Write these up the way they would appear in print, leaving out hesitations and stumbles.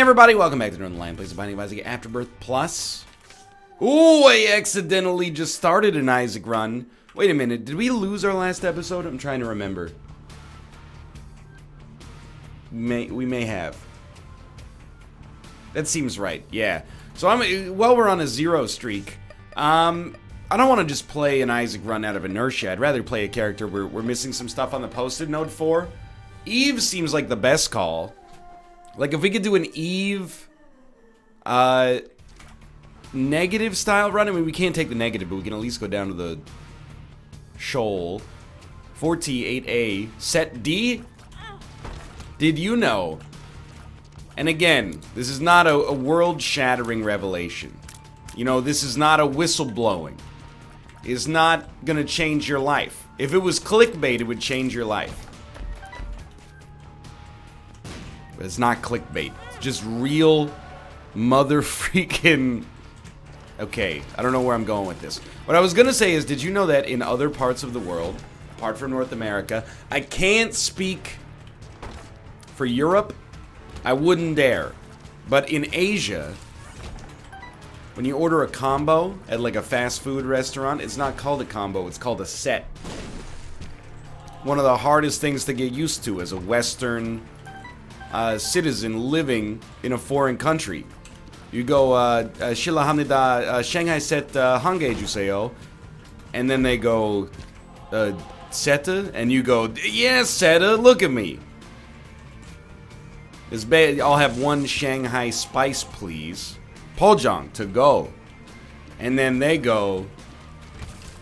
everybody, welcome back to Northernlion, place of Binding of Isaac Afterbirth Plus. Ooh, I accidentally just started an Isaac run. Wait a minute, did we lose our last episode? I'm trying to remember. We may have. That seems right, yeah. So while we're on a 0 streak, I don't want to just play an Isaac run out of inertia. I'd rather play a character where we're missing some stuff on the posted note for. Eve seems like the best call. Like, if we could do an Eve, negative style run, I mean, we can't take the negative, but we can at least go down to the shoal. 4T, 8A, set D. Did you know? And again, this is not a world-shattering revelation. You know, this is not a whistleblowing. It's not gonna change your life. If it was clickbait, it would change your life. But it's not clickbait. It's just real mother freaking... Okay, I don't know where I'm going with this. What I was gonna say is, did you know that in other parts of the world, apart from North America, I can't speak for Europe, I wouldn't dare. But in Asia, when you order a combo at like a fast food restaurant, it's not called a combo, it's called a set. One of the hardest things to get used to as a Western citizen living in a foreign country. You go, Shilahamnida Shanghai set Hange Juseo, and then they go, Seta, and you go, yes, Seta, look at me. It's bad. I'll have one Shanghai spice, please. Pojong to go. And then they go,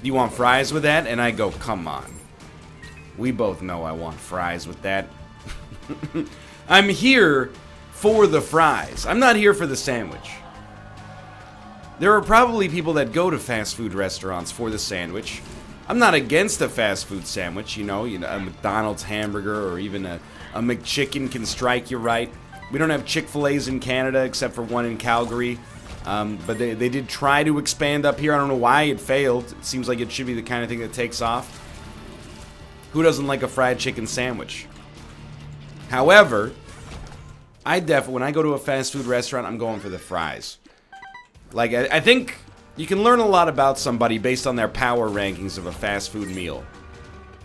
do you want fries with that? And I go, come on. We both know I want fries with that. I'm here for the fries. I'm not here for the sandwich. There are probably people that go to fast food restaurants for the sandwich. I'm not against a fast food sandwich, you know, a McDonald's hamburger or even a McChicken can strike you right. We don't have Chick-fil-A's in Canada except for one in Calgary. But they did try to expand up here. I don't know why it failed. It seems like it should be the kind of thing that takes off. Who doesn't like a fried chicken sandwich? However, when I go to a fast food restaurant, I'm going for the fries. Like, I think you can learn a lot about somebody based on their power rankings of a fast food meal.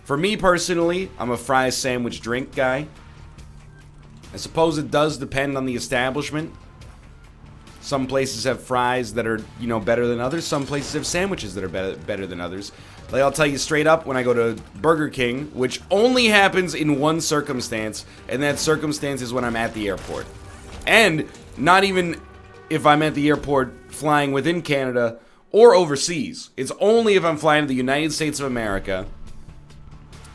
For me personally, I'm a fries sandwich drink guy. I suppose it does depend on the establishment. Some places have fries that are, you know, better than others. Some places have sandwiches that are better than others. Like, I'll tell you straight up, when I go to Burger King, which only happens in one circumstance, and that circumstance is when I'm at the airport. And not even if I'm at the airport flying within Canada or overseas. It's only if I'm flying to the United States of America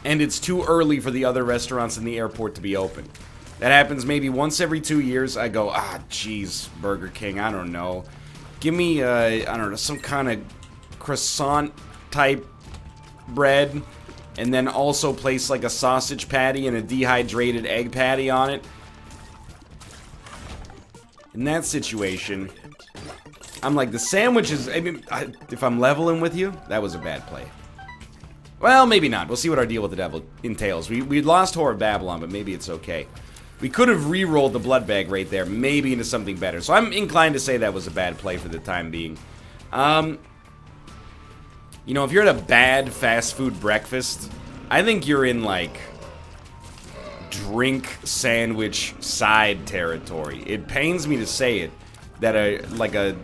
and it's too early for the other restaurants in the airport to be open. That happens maybe once every 2 years. I go, jeez, Burger King, I don't know. Give me, I don't know, some kind of croissant-type bread, and then also place, like, a sausage patty and a dehydrated egg patty on it. In that situation, I'm like, the sandwiches, I mean, if I'm leveling with you, that was a bad play. Well, maybe not. We'll see what our deal with the devil entails. We lost Whore of Babylon, but maybe it's okay. We could have re-rolled the blood bag right there, maybe into something better. So I'm inclined to say that was a bad play for the time being. You know, if you're at a bad fast food breakfast, I think you're in, like, drink sandwich side territory. It pains me to say it, that a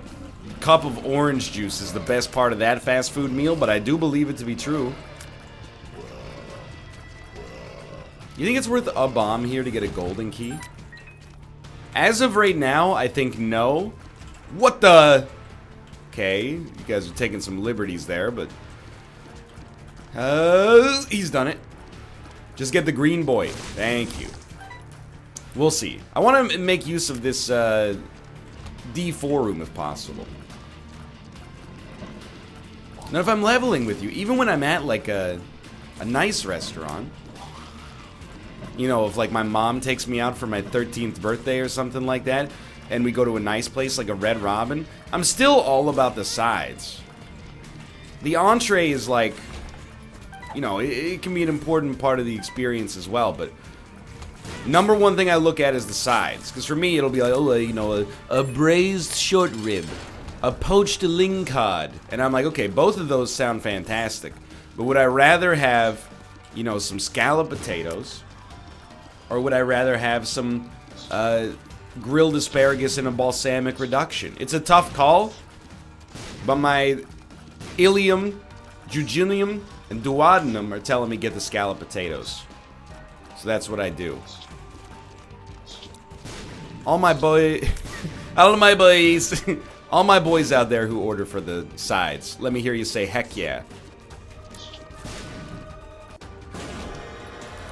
cup of orange juice is the best part of that fast food meal, but I do believe it to be true. You think it's worth a bomb here to get a golden key? As of right now, I think no. What the... Okay, you guys are taking some liberties there, but... he's done it. Just get the green boy. Thank you. We'll see. I want to make use of this D4 room if possible. Now, if I'm leveling with you, even when I'm at, like, a nice restaurant... You know, if, like, my mom takes me out for my 13th birthday or something like that, and we go to a nice place like a Red Robin, I'm still all about the sides. The entree is, like, you know, it can be an important part of the experience as well, but Number one thing I look at is the sides. Because for me, it'll be like, oh, you know, a braised short rib, a poached lingcod. And I'm like, okay, both of those sound fantastic. But would I rather have, you know, some scalloped potatoes? Or would I rather have some grilled asparagus in a balsamic reduction? It's a tough call. But my ilium, jejunum, and duodenum are telling me get the scalloped potatoes. So that's what I do. All my boys all my boys out there who order for the sides, let me hear you say heck yeah.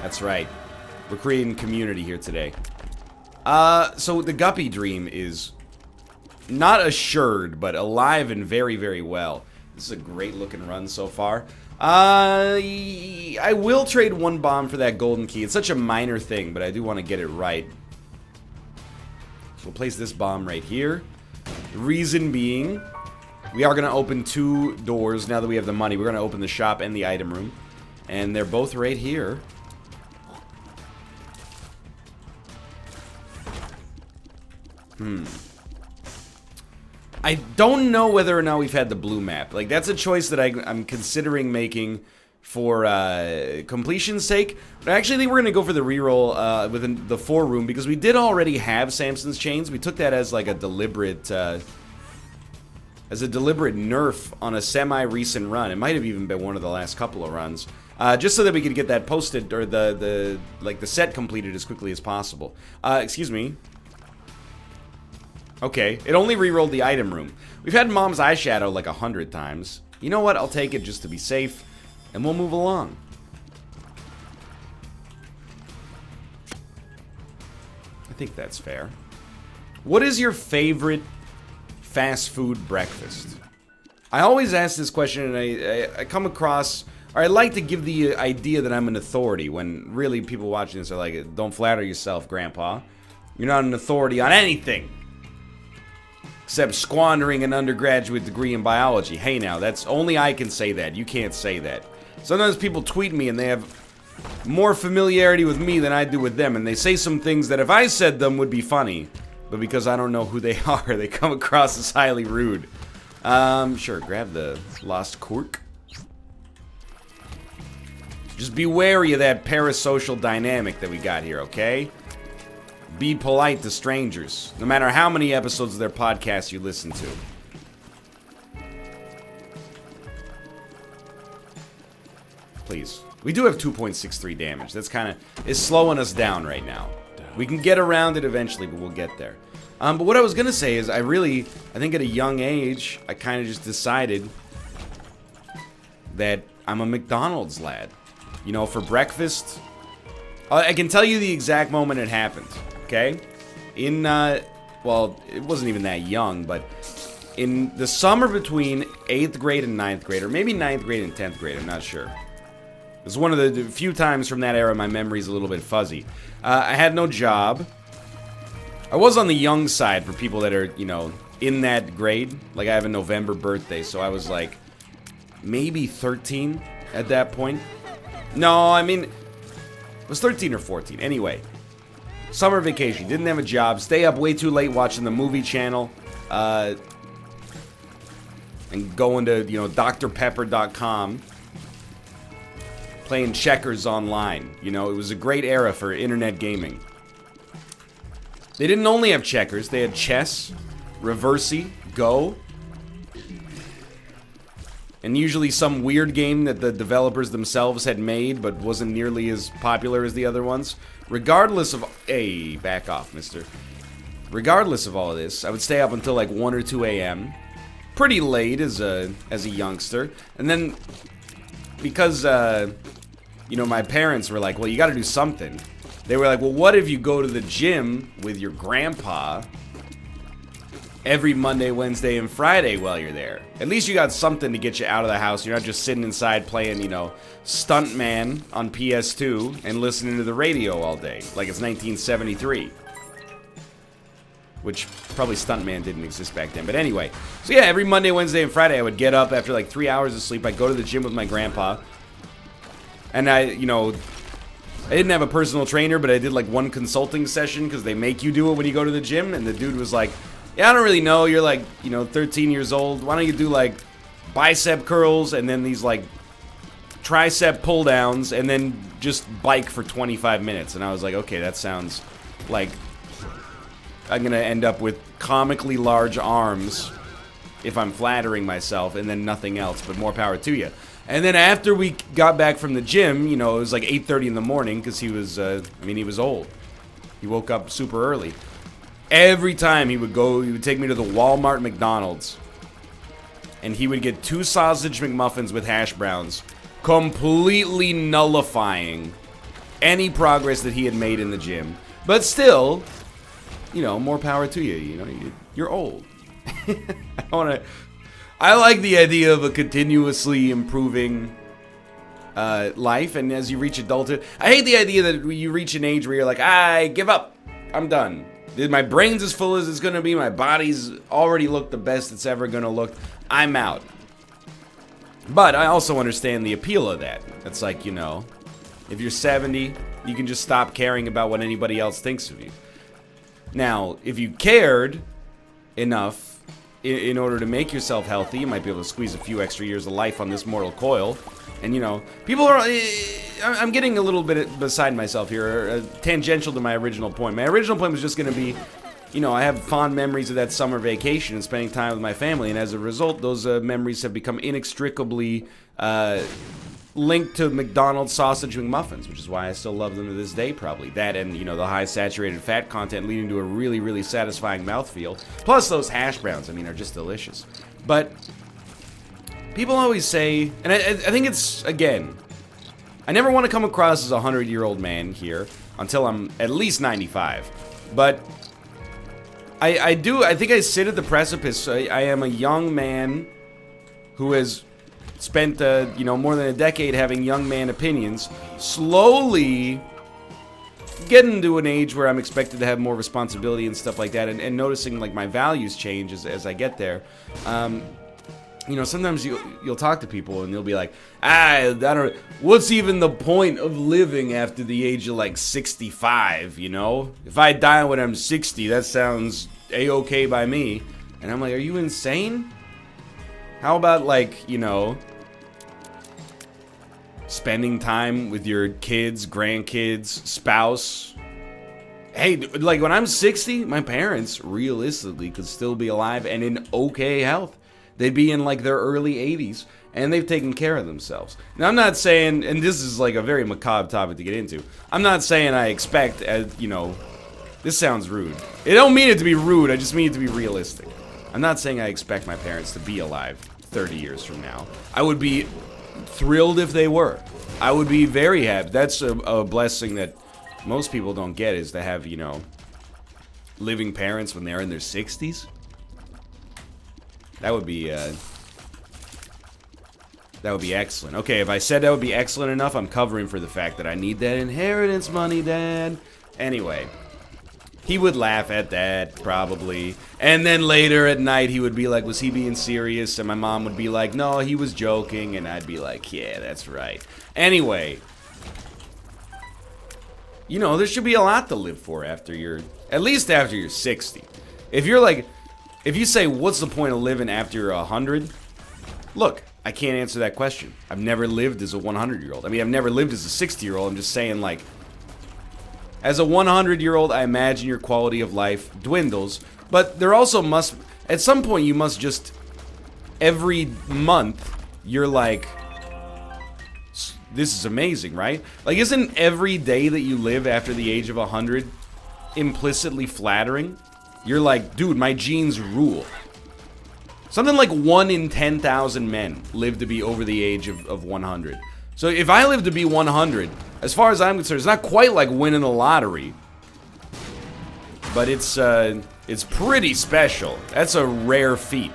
That's right. We're creating community here today. So the guppy dream is not assured, but alive and very, very well. This is a great looking run so far. I will trade one bomb for that golden key. It's such a minor thing, but I do want to get it right. So we'll place this bomb right here. The reason being, we are going to open 2 doors now that we have the money. We're going to open the shop and the item room. And they're both right here. I don't know whether or not we've had the blue map. Like, that's a choice that I'm considering making for completion's sake. But I actually think we're going to go for the reroll within the 4 room because we did already have Samson's Chains. We took that as like a deliberate nerf on a semi-recent run. It might have even been one of the last couple of runs. Just so that we could get that posted or the set completed as quickly as possible. Excuse me. Okay, it only rerolled the item room. We've had Mom's eyeshadow like 100 times. You know what? I'll take it just to be safe, and we'll move along. I think that's fair. What is your favorite fast food breakfast? I always ask this question, and I come across, or I like to give the idea that I'm an authority, when really people watching this are like, don't flatter yourself, Grandpa. You're not an authority on anything. Except squandering an undergraduate degree in biology. Hey now, that's only I can say that. You can't say that. Sometimes people tweet me and they have more familiarity with me than I do with them. And they say some things that if I said them would be funny. But because I don't know who they are, they come across as highly rude. Sure, grab the lost cork. Just be wary of that parasocial dynamic that we got here, okay? Be polite to strangers, no matter how many episodes of their podcast you listen to. Please. We do have 2.63 damage. That's kind of is slowing us down right now. We can get around it eventually, but we'll get there. But what I was going to say is I think at a young age, I kind of just decided that I'm a McDonald's lad. You know, for breakfast, I can tell you the exact moment it happened. Okay, well, it wasn't even that young, but in the summer between 8th grade and 9th grade, or maybe 9th grade and 10th grade, I'm not sure. It was one of the few times from that era my memory's a little bit fuzzy. I had no job. I was on the young side for people that are, you know, in that grade. Like, I have a November birthday, so I was like, maybe 13 at that point. No, I mean, it was 13 or 14. Anyway. Summer vacation, didn't have a job, stay up way too late watching the movie channel, and going to, you know, drpepper.com, playing checkers online. You know, it was a great era for internet gaming. They didn't only have checkers, they had chess, reversey, Go, and usually some weird game that the developers themselves had made but wasn't nearly as popular as the other ones. Regardless of... Hey, back off, mister. Regardless of all of this, I would stay up until like 1 or 2 a.m. Pretty late as a youngster. And then, because, you know, my parents were like, well, you gotta do something. They were like, well, what if you go to the gym with your grandpa every Monday, Wednesday, and Friday while you're there? At least you got something to get you out of the house. You're not just sitting inside playing, you know, Stuntman on PS2 and listening to the radio all day, like it's 1973. Which, probably Stuntman didn't exist back then. But anyway, so yeah, every Monday, Wednesday, and Friday I would get up after like 3 hours of sleep. I'd go to the gym with my grandpa. And I, you know, I didn't have a personal trainer, but I did like one consulting session because they make you do it when you go to the gym. And the dude was like, yeah, I don't really know. You're like, 13 years old. Why don't you do like bicep curls and then these like tricep pull downs and then just bike for 25 minutes. And I was like, okay, that sounds like I'm going to end up with comically large arms if I'm flattering myself and then nothing else, but more power to you. And then after we got back from the gym, it was like 8:30 in the morning because he was, he was old. He woke up super early. Every time he would take me to the Walmart McDonald's and he would get 2 sausage McMuffins with hash browns, completely nullifying any progress that he had made in the gym. But still, more power to you. You're old. I like the idea of a continuously improving life, and as you reach adulthood, I hate the idea that you reach an age where you're like, I give up. I'm done. My brain's as full as it's gonna be. My body's already looked the best it's ever gonna look. I'm out. But I also understand the appeal of that. It's like, if you're 70, you can just stop caring about what anybody else thinks of you. Now, if you cared enough in order to make yourself healthy, you might be able to squeeze a few extra years of life on this mortal coil. And, people are... I'm getting a little bit beside myself here, tangential to my original point. My original point was just going to be, I have fond memories of that summer vacation and spending time with my family, and as a result, those memories have become inextricably linked to McDonald's sausage McMuffins, which is why I still love them to this day, probably. That and, the high saturated fat content leading to a really, really satisfying mouthfeel. Plus those hash browns, are just delicious. But people always say, and I think it's, again, I never want to come across as a 100-year-old man here until I'm at least 95. But I think I sit at the precipice. I am a young man who has spent, more than a decade having young man opinions, slowly getting to an age where I'm expected to have more responsibility and stuff like that, and noticing, like, my values change as I get there. Sometimes you'll talk to people and they'll be like, I don't, what's even the point of living after the age of, like, 65, If I die when I'm 60, that sounds A-okay by me. And I'm like, are you insane? How about, like, spending time with your kids, grandkids, spouse? Hey, like, when I'm 60, my parents realistically could still be alive and in okay health. They'd be in, like, their early 80s, and they've taken care of themselves. Now, I'm not saying, and this is, like, a very macabre topic to get into, I'm not saying I expect, this sounds rude. I don't mean it to be rude, I just mean it to be realistic. I'm not saying I expect my parents to be alive 30 years from now. I would be thrilled if they were. I would be very happy. That's a blessing that most people don't get, is to have, living parents when they're in their 60s. That would be excellent. Okay, if I said that would be excellent enough, I'm covering for the fact that I need that inheritance money, Dad. Anyway, he would laugh at that, probably. And then later at night, he would be like, was he being serious? And my mom would be like, no, he was joking. And I'd be like, yeah, that's right. Anyway, there should be a lot to live for at least after you're 60. If you say, what's the point of living after you're 100? Look, I can't answer that question. I've never lived as a 100-year-old. I've never lived as a 60-year-old. I'm just saying, like, as a 100-year-old, I imagine your quality of life dwindles. But there also must, at some point, you must just, every month, you're like, this is amazing, right? Like, isn't every day that you live after the age of 100 implicitly flattering? You're like, dude, my genes rule. Something like 1 in 10,000 men live to be over the age of 100. So if I live to be 100, as far as I'm concerned, it's not quite like winning the lottery. But it's pretty special. That's a rare feat.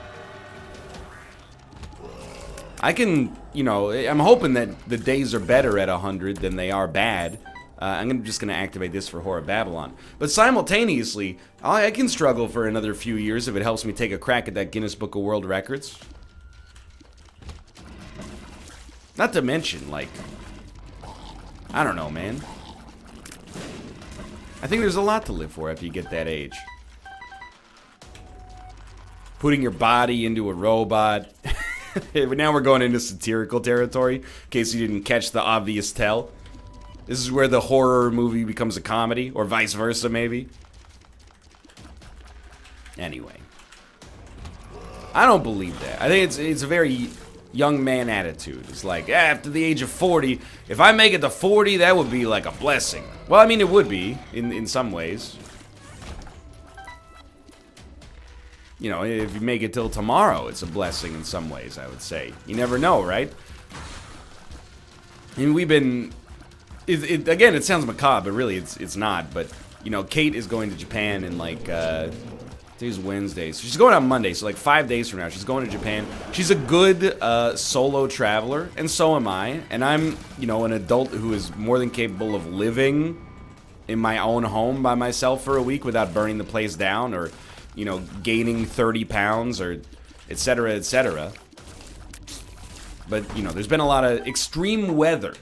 I can, I'm hoping that the days are better at 100 than they are bad. I'm just going to activate this for Horror Babylon. But simultaneously, I can struggle for another few years if it helps me take a crack at that Guinness Book of World Records. Not to mention, like, I don't know, man. I think there's a lot to live for after you get that age. Putting your body into a robot. Now we're going into satirical territory, in case you didn't catch the obvious tell. This is where the horror movie becomes a comedy, or vice versa, maybe. Anyway. I don't believe that. I think it's a very young man attitude. It's like, after the age of 40, if I make it to 40, that would be like a blessing. Well, I mean, it would be, in some ways. You know, if you make it till tomorrow, it's a blessing in some ways, I would say. You never know, right? I mean, we've been... again, it sounds macabre, but really it's not. But, you know, Kate is going to Japan in, like, today's Wednesday. So she's going on Monday, so, like, 5 days from now, she's going to Japan. She's a good solo traveler, and so am I. And I'm, you know, an adult who is more than capable of living in my own home by myself for a week without burning the place down or... you know, gaining 30 pounds or etc., etc. But, you know, there's been a lot of extreme weather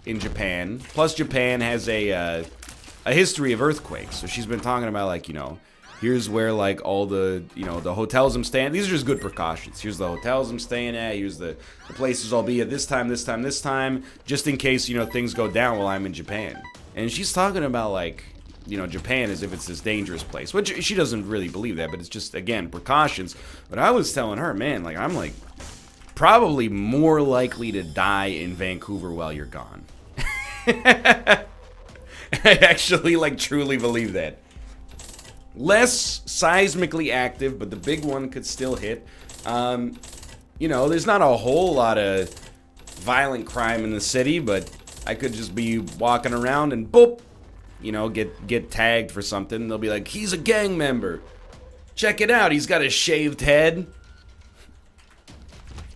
in Japan. Plus, Japan has a history of earthquakes. So she's been talking about, like, you know, here's where, like, all the, you know, the hotels I'm staying. These are just good precautions. Here's the hotels I'm staying at. Here's the places I'll be at this time, just in case, you know, things go down while I'm in Japan. And she's talking about, like... you know, Japan as if it's this dangerous place. Which, she doesn't really believe that, but it's just, again, precautions. But I was telling her, man, like, I'm, like, probably more likely to die in Vancouver while you're gone. I actually, like, truly believe that. Less seismically active, but the big one could still hit. You know, there's not a whole lot of violent crime in the city, but I could just be walking around and boop! You know, get tagged for something. They'll be like, he's a gang member. Check it out, he's got a shaved head.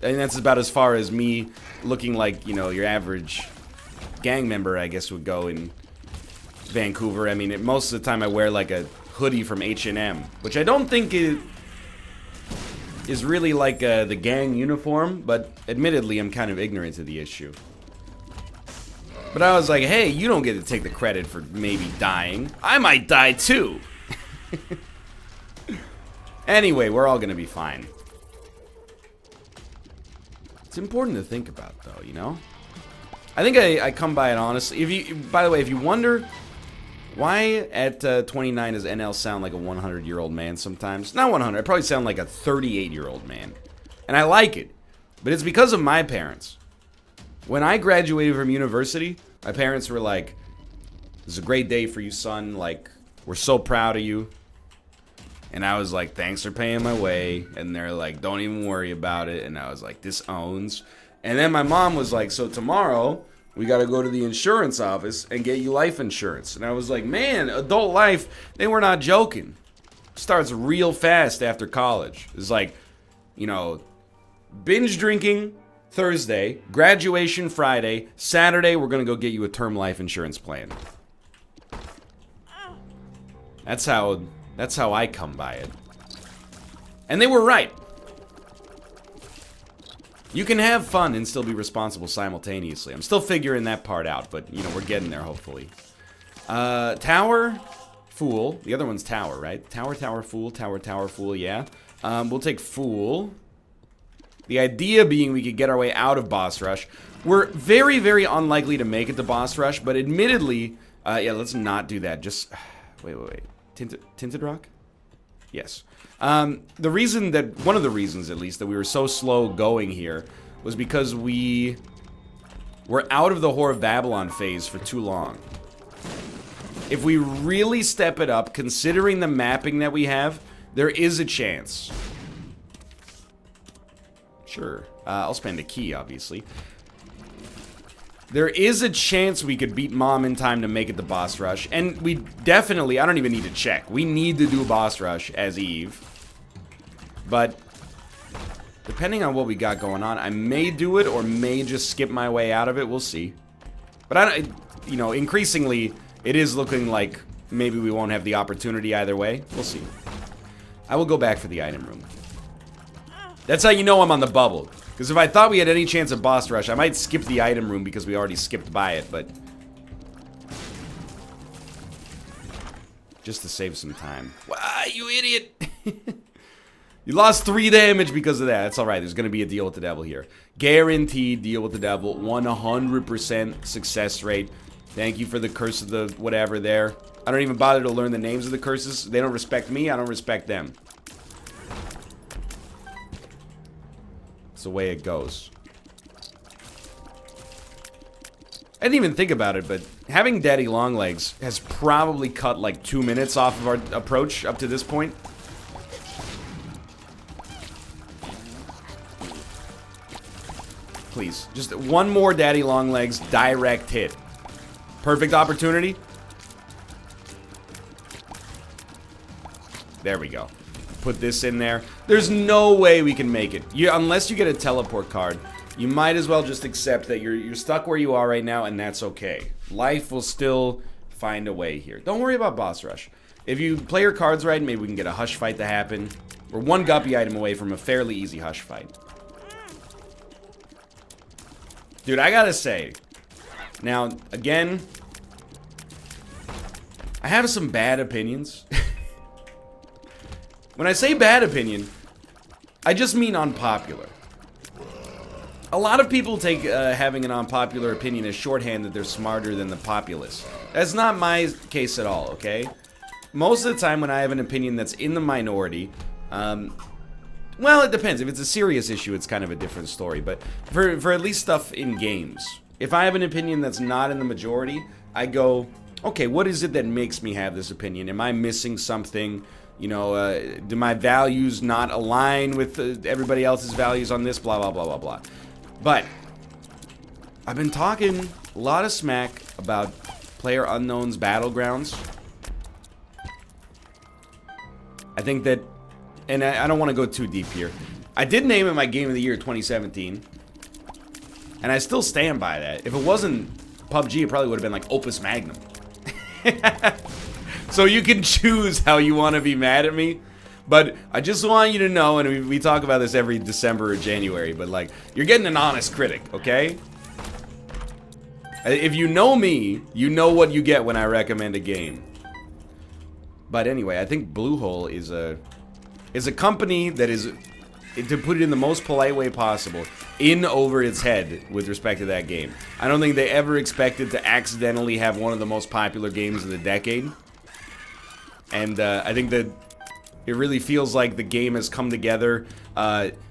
And that's about as far as me looking like, you know, your average gang member, I guess, would go in Vancouver. I mean, most of the time I wear, like, a hoodie from H&M, which I don't think is really like the gang uniform, but admittedly, I'm kind of ignorant to the issue. But I was like, hey, you don't get to take the credit for maybe dying. I might die too. Anyway, we're all gonna be fine. It's important to think about, though, you know? I think I come by it honestly. By the way, if you wonder why at 29 does NL sound like a 100-year-old man sometimes? Not 100, I probably sound like a 38-year-old man. And I like it. But it's because of my parents. When I graduated from university, my parents were like, "This is a great day for you, son. Like, we're so proud of you." And I was like, "Thanks for paying my way." And they're like, "Don't even worry about it." And I was like, "This owns." And then my mom was like, "So tomorrow, we got to go to the insurance office and get you life insurance." And I was like, man, adult life, they were not joking. Starts real fast after college. It's like, you know, binge drinking Thursday, graduation Friday, Saturday we're gonna go get you a term life insurance plan. That's how I come by it. And they were right. You can have fun and still be responsible simultaneously. I'm still figuring that part out, but you know, we're getting there hopefully. Tower, Fool. The other one's Tower, right? Tower, Fool, Tower, Fool, yeah. We'll take Fool. The idea being we could get our way out of boss rush. We're very, very unlikely to make it to boss rush, but admittedly, yeah, let's not do that. Just, wait. Tinted Rock? Yes. One of the reasons at least, that we were so slow going here was because we were out of the Whore of Babylon phase for too long. If we really step it up, considering the mapping that we have, there is a chance. Sure. I'll spend a key, obviously. There is a chance we could beat Mom in time to make it to boss rush. And we definitely, I don't even need to check. We need to do boss rush as Eve. But depending on what we got going on, I may do it or may just skip my way out of it. We'll see. But you know, increasingly, it is looking like maybe we won't have the opportunity either way. We'll see. I will go back for the item room. That's how you know I'm on the bubble. Because if I thought we had any chance of boss rush, I might skip the item room because we already skipped by it, but... just to save some time. Why, you idiot! You lost 3 damage because of that. That's alright, there's gonna be a deal with the devil here. Guaranteed deal with the devil. 100% success rate. Thank you for the curse of the whatever there. I don't even bother to learn the names of the curses. They don't respect me, I don't respect them. It's the way it goes. I didn't even think about it, but having Daddy Longlegs has probably cut like 2 minutes off of our approach up to this point. Please, just one more Daddy Longlegs direct hit. Perfect opportunity. There we go. Put this in there. There's no way we can make it. Unless you get a teleport card. You might as well just accept that you're stuck where you are right now, and that's okay. Life will still find a way here. Don't worry about boss rush. If you play your cards right, maybe we can get a hush fight to happen. We're 1 guppy item away from a fairly easy hush fight. Dude, I gotta say. Now, again, I have some bad opinions. When I say bad opinion, I just mean unpopular. A lot of people take having an unpopular opinion as shorthand that they're smarter than the populace. That's not my case at all, okay? Most of the time when I have an opinion that's in the minority, well, it depends. If it's a serious issue, it's kind of a different story. But for at least stuff in games, if I have an opinion that's not in the majority, I go, okay, what is it that makes me have this opinion? Am I missing something? You know, do my values not align with everybody else's values on this? Blah, blah, blah, blah, blah. But I've been talking a lot of smack about PlayerUnknown's Battlegrounds. I think that, and I don't want to go too deep here. I did name it my Game of the Year 2017. And I still stand by that. If it wasn't PUBG, it probably would have been like Opus Magnum. So you can choose how you want to be mad at me. But I just want you to know, and we talk about this every December or January, but like, you're getting an honest critic, okay? If you know me, you know what you get when I recommend a game. But anyway, I think Bluehole is a company that is, to put it in the most polite way possible, in over its head with respect to that game. I don't think they ever expected to accidentally have one of the most popular games of the decade. And I think that it really feels like the game has come together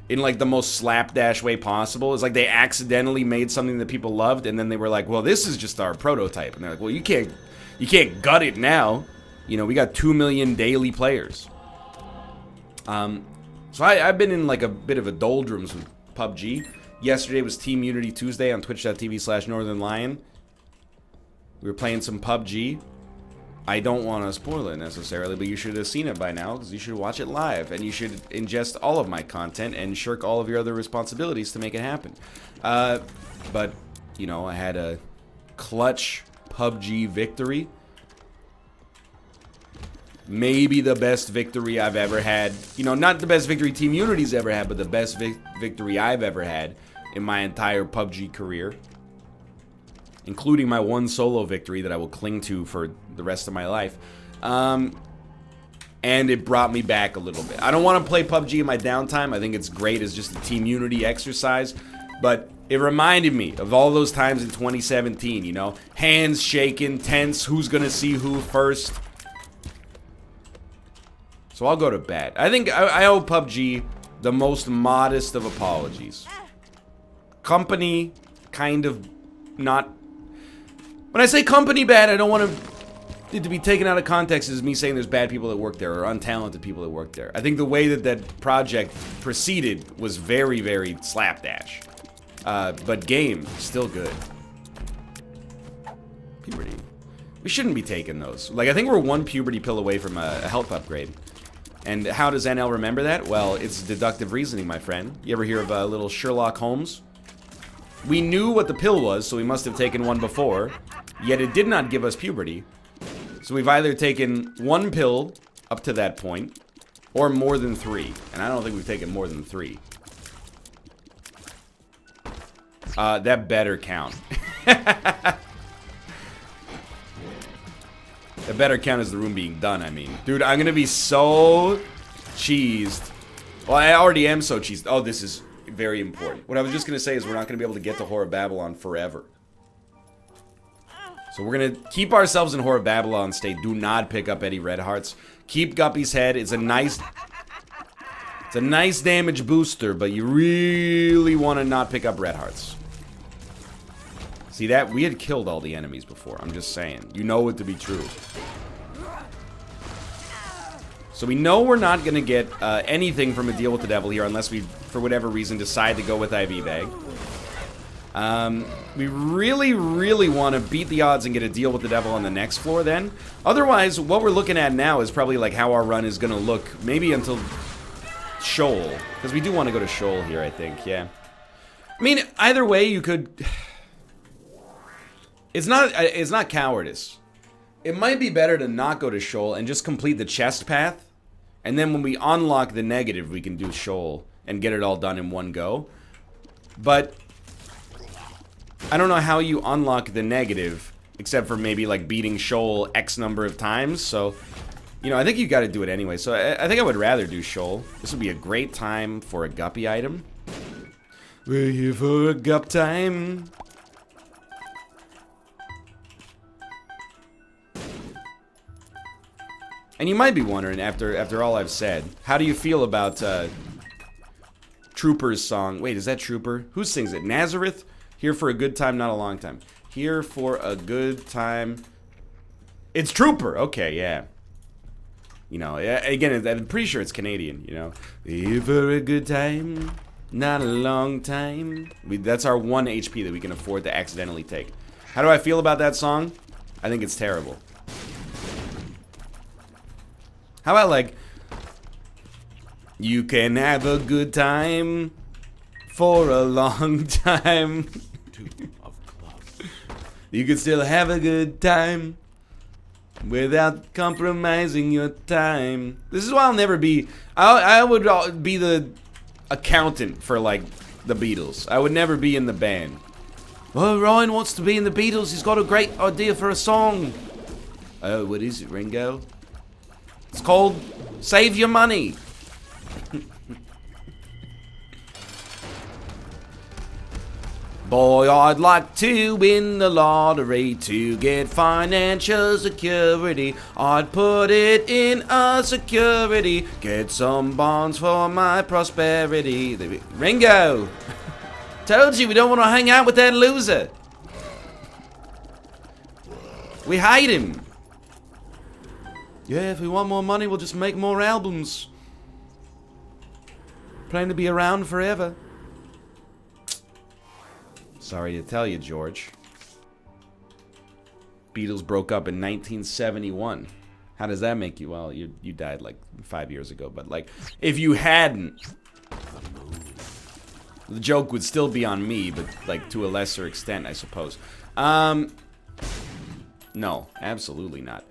in like the most slapdash way possible. It's like they accidentally made something that people loved, and then they were like, well, this is just our prototype. And they're like, well, you can't gut it now. You know, we got 2 million daily players. So I've been in like a bit of a doldrums with PUBG. Yesterday was Team Unity Tuesday on twitch.tv/Northernlion. We were playing some PUBG. I don't want to spoil it necessarily, but you should have seen it by now, because you should watch it live, and you should ingest all of my content and shirk all of your other responsibilities to make it happen. But, you know, I had a clutch PUBG victory. Maybe the best victory I've ever had. You know, not the best victory Team Unity's ever had, but the best victory I've ever had in my entire PUBG career. Including my one solo victory that I will cling to for the rest of my life. And it brought me back a little bit. I don't want to play PUBG in my downtime. I think it's great as just a Team Unity exercise. But it reminded me of all those times in 2017, you know? Hands shaking, tense, who's going to see who first. So I'll go to bat. I think I owe PUBG the most modest of apologies. Company, kind of not... When I say company bad, I don't want it to be taken out of context as me saying there's bad people that work there or untalented people that work there. I think the way that that project proceeded was very, very slapdash. But game, still good. Puberty. We shouldn't be taking those. Like, I think we're one puberty pill away from a health upgrade. And how does NL remember that? Well, it's deductive reasoning, my friend. You ever hear of little Sherlock Holmes? We knew what the pill was, so we must have taken one before. Yet it did not give us puberty. So we've either taken one pill up to that point, or more than 3. And I don't think we've taken more than 3. That better count. It better count as the room being done, I mean. Dude, I'm gonna be so cheesed. Well, I already am so cheesed. Oh, this is very important. What I was just gonna say is we're not gonna be able to get to Whore of Babylon forever. So we're gonna keep ourselves in Whore of Babylon state. Do not pick up any red hearts. Keep Guppy's head. It's a nice damage booster, but you really want to not pick up red hearts. See that? We had killed all the enemies before. I'm just saying. You know it to be true. So we know we're not going to get anything from a deal with the devil here unless we, for whatever reason, decide to go with IV Bag. We really, really want to beat the odds and get a deal with the devil on the next floor then. Otherwise, what we're looking at now is probably like how our run is going to look maybe until Shoal. Because we do want to go to Shoal here, I think, yeah. I mean, either way, you could... It's not cowardice. It might be better to not go to Shoal and just complete the chest path. And then when we unlock the negative, we can do Shoal and get it all done in one go. But... I don't know how you unlock the negative, except for maybe like beating Shoal X number of times, so, you know, I think you gotta do it anyway, so I think I would rather do Shoal. This would be a great time for a Guppy item. We're here for a Gup time. And you might be wondering, after all I've said, how do you feel about, Trooper's song? Wait, is that Trooper? Who sings it? Nazareth? Here for a good time, not a long time. Here for a good time. It's Trooper. Okay, yeah. You know, again, I'm pretty sure it's Canadian, you know. Here for a good time, not a long time. That's our 1 HP that we can afford to accidentally take. How do I feel about that song? I think it's terrible. How about, like, you can have a good time for a long time. You can still have a good time without compromising your time. This is why I'll never be... I would be the accountant for, like, the Beatles. I would never be in the band. Well, Ryan wants to be in the Beatles. He's got a great idea for a song. Oh, what is it, Ringo? It's called Save Your Money. Boy, I'd like to win the lottery to get financial security. I'd put it in a security, get some bonds for my prosperity. Ringo! Told you we don't want to hang out with that loser. We hate him. Yeah, if we want more money, we'll just make more albums. Plan to be around forever. Sorry to tell you, George. Beatles broke up in 1971. How does that make you? Well, you died like 5 years ago, but like, if you hadn't, the joke would still be on me, but like to a lesser extent, I suppose. No, absolutely not.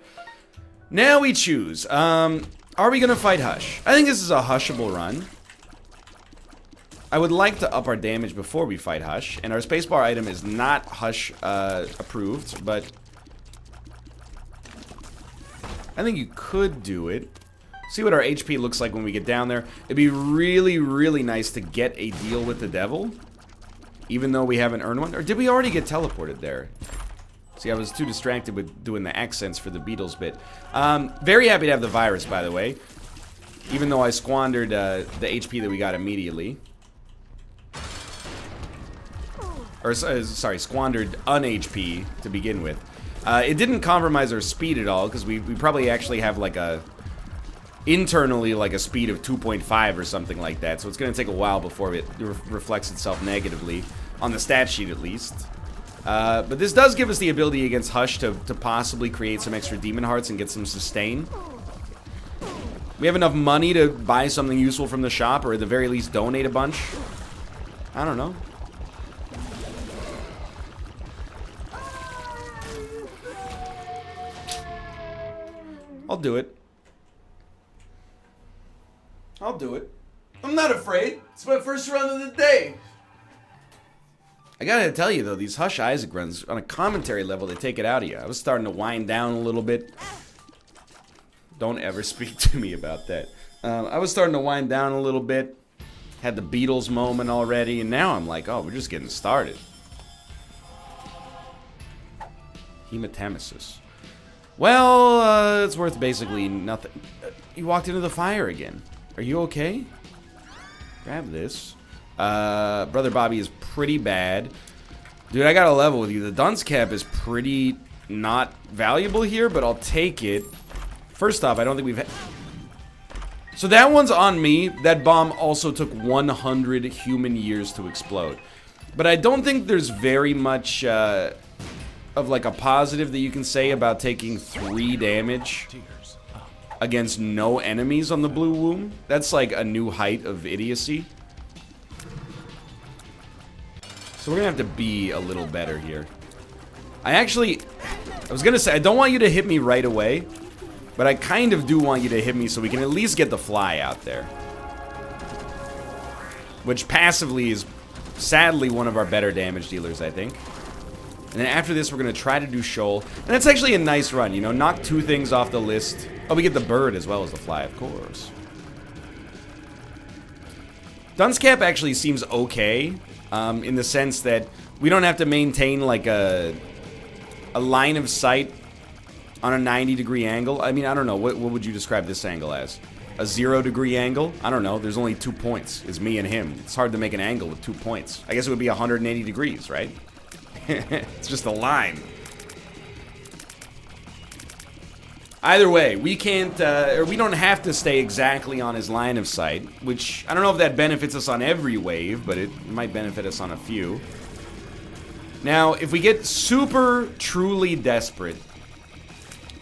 Now we choose. Are we gonna fight Hush? I think this is a Hushable run. I would like to up our damage before we fight Hush, and our spacebar item is not Hush approved, but I think you could do it. See what our HP looks like when we get down there. It'd be really, really nice to get a deal with the devil, even though we haven't earned one. Or did we already get teleported there? See, I was too distracted with doing the accents for the Beatles bit. Very happy to have the virus, by the way, even though I squandered the HP that we got immediately. Or, sorry, squandered un-HP to begin with. It didn't compromise our speed at all, because we probably actually have like a... internally like a speed of 2.5 or something like that, so it's going to take a while before it reflects itself negatively, on the stat sheet at least. But this does give us the ability against Hush to possibly create some extra demon hearts and get some sustain. We have enough money to buy something useful from the shop, or at the very least donate a bunch. I don't know. I'll do it. I'll do it. I'm not afraid. It's my first run of the day. I gotta tell you though, these Hush Isaac runs, on a commentary level, they take it out of you. I was starting to wind down a little bit. Don't ever speak to me about that. I was starting to wind down a little bit. Had the Beatles moment already, and now I'm like, oh, we're just getting started. Hematemesis. Well, it's worth basically nothing. You walked into the fire again. Are you okay? Grab this. Brother Bobby is pretty bad. Dude, I gotta level with you. The dunce cap is pretty not valuable here, but I'll take it. First off, I don't think we've had... So that one's on me. That bomb also took 100 human years to explode. But I don't think there's very much of like a positive that you can say about taking 3 damage against no enemies on the blue womb. That's like a new height of idiocy. So we're gonna have to be a little better here. I was gonna say, I don't want you to hit me right away, but I kind of do want you to hit me so we can at least get the fly out there. Which passively is sadly one of our better damage dealers, I think. And then after this, we're gonna try to do Shoal. And it's actually a nice run, you know, knock 2 things off the list. Oh, we get the bird as well as the fly, of course. Dunce Cap actually seems okay, in the sense that we don't have to maintain like a line of sight on a 90-degree angle. I mean, I don't know. What would you describe this angle as? A 0-degree angle? I don't know. There's only 2 points. It's me and him. It's hard to make an angle with 2 points. I guess it would be 180 degrees, right? It's just a line. Either way, we can't, or we don't have to stay exactly on his line of sight, which I don't know if that benefits us on every wave, but it might benefit us on a few. Now, if we get super, truly desperate,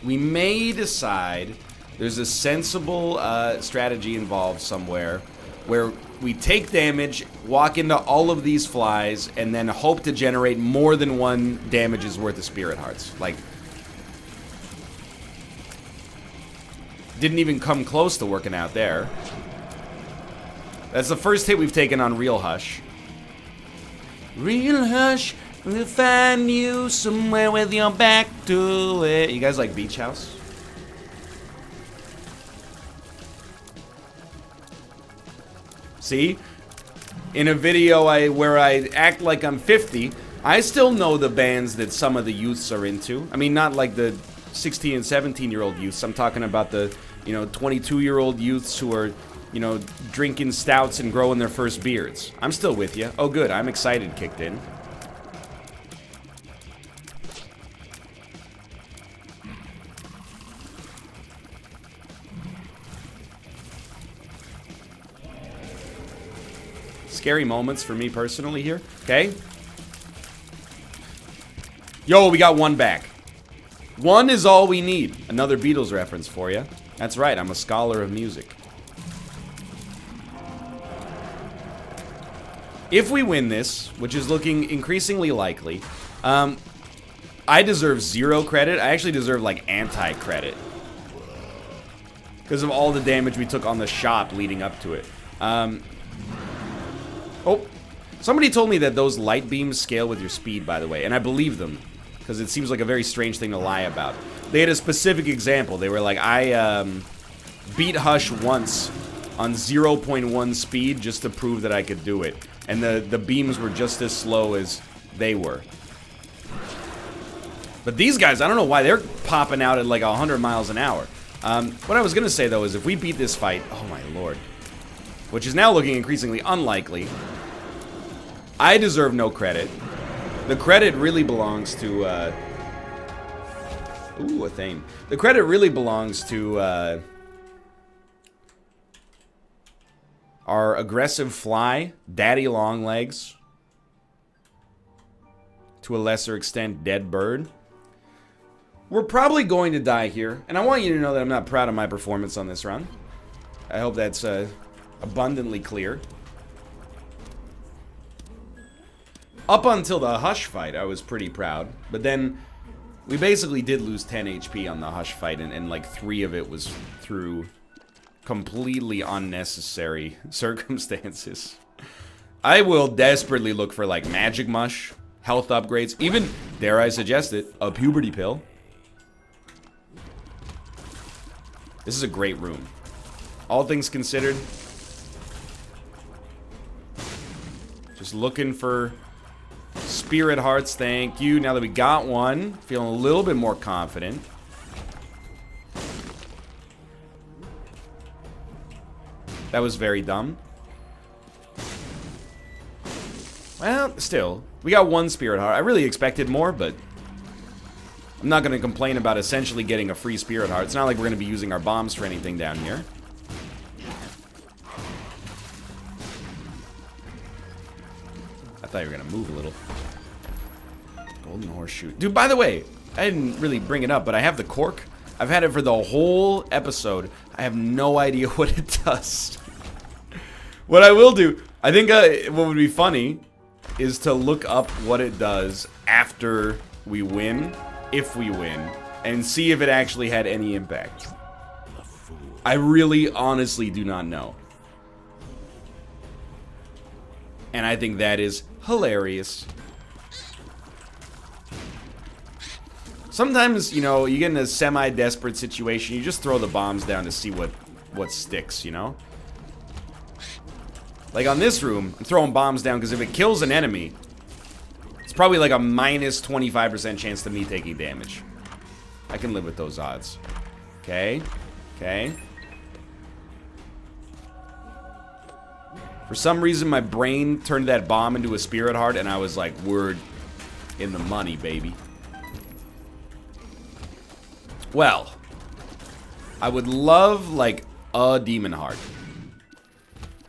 we may decide there's a sensible strategy involved somewhere where we take damage, walk into all of these flies, and then hope to generate more than 1 damage's worth of spirit hearts. Like, didn't even come close to working out there. That's the first hit we've taken on Real Hush. Real Hush, we'll find you somewhere with your back to it. You guys like Beach House? See? In a video where I act like I'm 50, I still know the bands that some of the youths are into. I mean, not like the 16 and 17-year-old youths. I'm talking about the, you know, 22-year-old youths who are, you know, drinking stouts and growing their first beards. I'm still with you. Oh, good. I'm excited kicked in. Scary moments for me personally here. Okay. Yo, we got 1 back. 1 is all we need. Another Beatles reference for you. That's right, I'm a scholar of music. If we win this, which is looking increasingly likely, I deserve 0 credit. I actually deserve, like, anti-credit. Because of all the damage we took on the shop leading up to it. Oh, somebody told me that those light beams scale with your speed, by the way, and I believe them, because it seems like a very strange thing to lie about. They had a specific example. They were like, I beat Hush once on 0.1 speed just to prove that I could do it, and the beams were just as slow as they were. But these guys, I don't know why they're popping out at like 100 miles an hour. What I was gonna say though is if we beat this fight, oh my lord, which is now looking increasingly unlikely, I deserve no credit. The credit really belongs to, ooh, a thing. The credit really belongs to, our aggressive fly, Daddy Longlegs. To a lesser extent, Dead Bird. We're probably going to die here, and I want you to know that I'm not proud of my performance on this run. I hope that's, abundantly clear. Up until the Hush fight, I was pretty proud. But then, we basically did lose 10 HP on the Hush fight, and like 3 of it was through completely unnecessary circumstances. I will desperately look for like Magic Mush, health upgrades, even, dare I suggest it, a puberty pill. This is a great room. All things considered. Just looking for spirit hearts, thank you. Now that we got one, feeling a little bit more confident. That was very dumb. Well, still, we got one spirit heart. I really expected more, but I'm not going to complain about essentially getting a free spirit heart. It's not like we're going to be using our bombs for anything down here. I thought you were going to move a little. Golden horseshoe. Dude, by the way, I didn't really bring it up, but I have the cork. I've had it for the whole episode. I have no idea what it does. What I will do, I think what would be funny is to look up what it does after we win, if we win, and see if it actually had any impact. I really, honestly do not know. And I think that is hilarious. Sometimes, you know, you get in a semi-desperate situation, you just throw the bombs down to see what sticks, you know? Like on this room, I'm throwing bombs down because if it kills an enemy, it's probably like a minus 25% chance to me taking damage. I can live with those odds. Okay. Okay. For some reason, my brain turned that bomb into a spirit heart, and I was like, word in the money, baby. Well, I would love, like, a demon heart.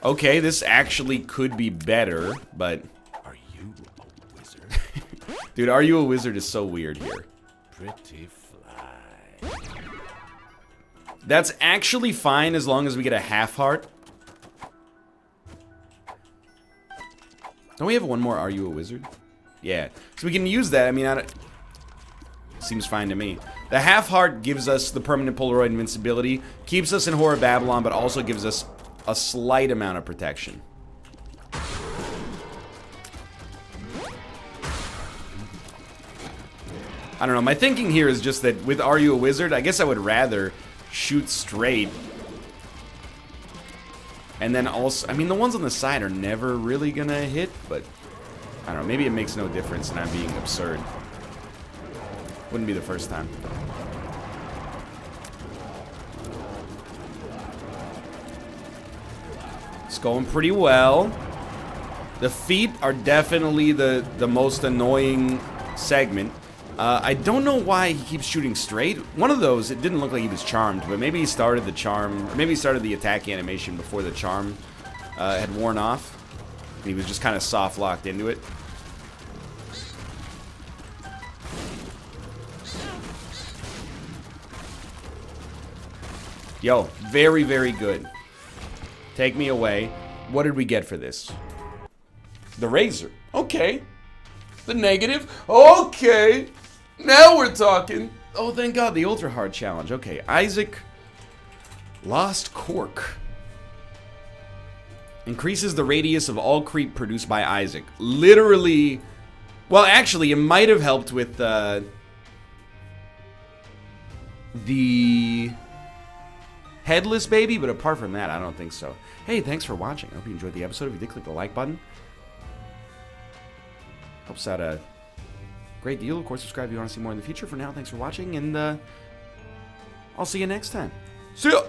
Okay, this actually could be better, but... Are you a wizard? Dude, are you a wizard is so weird here. Pretty fly. That's actually fine as long as we get a half heart. Don't we have one more Are You a Wizard? Yeah. So we can use that. I mean, seems fine to me. The half heart gives us the permanent Polaroid invincibility, keeps us in Horror Babylon, but also gives us a slight amount of protection. I don't know. My thinking here is just that with Are You a Wizard, I guess I would rather shoot straight. And then also, I mean, the ones on the side are never really gonna hit, but I don't know. Maybe it makes no difference and I'm being absurd. Wouldn't be the first time. It's going pretty well. The feet are definitely the most annoying segment. I don't know why he keeps shooting straight. One of those, it didn't look like he was charmed, but maybe he started the charm, or maybe he started the attack animation before the charm had worn off. And he was just kind of soft locked into it. Yo, very, very good. Take me away. What did we get for this? The razor. Okay. The negative. Okay. Now we're talking. Oh, thank God. The ultra hard challenge. Okay. Isaac. Lost cork. Increases the radius of all creep produced by Isaac. Literally. Well, actually, it might have helped with the headless baby, but apart from that, I don't think so. Hey, thanks for watching. I hope you enjoyed the episode. If you did, click the like button. Helps out a great deal. Of course, subscribe if you want to see more in the future. For now, thanks for watching, and I'll see you next time. See ya!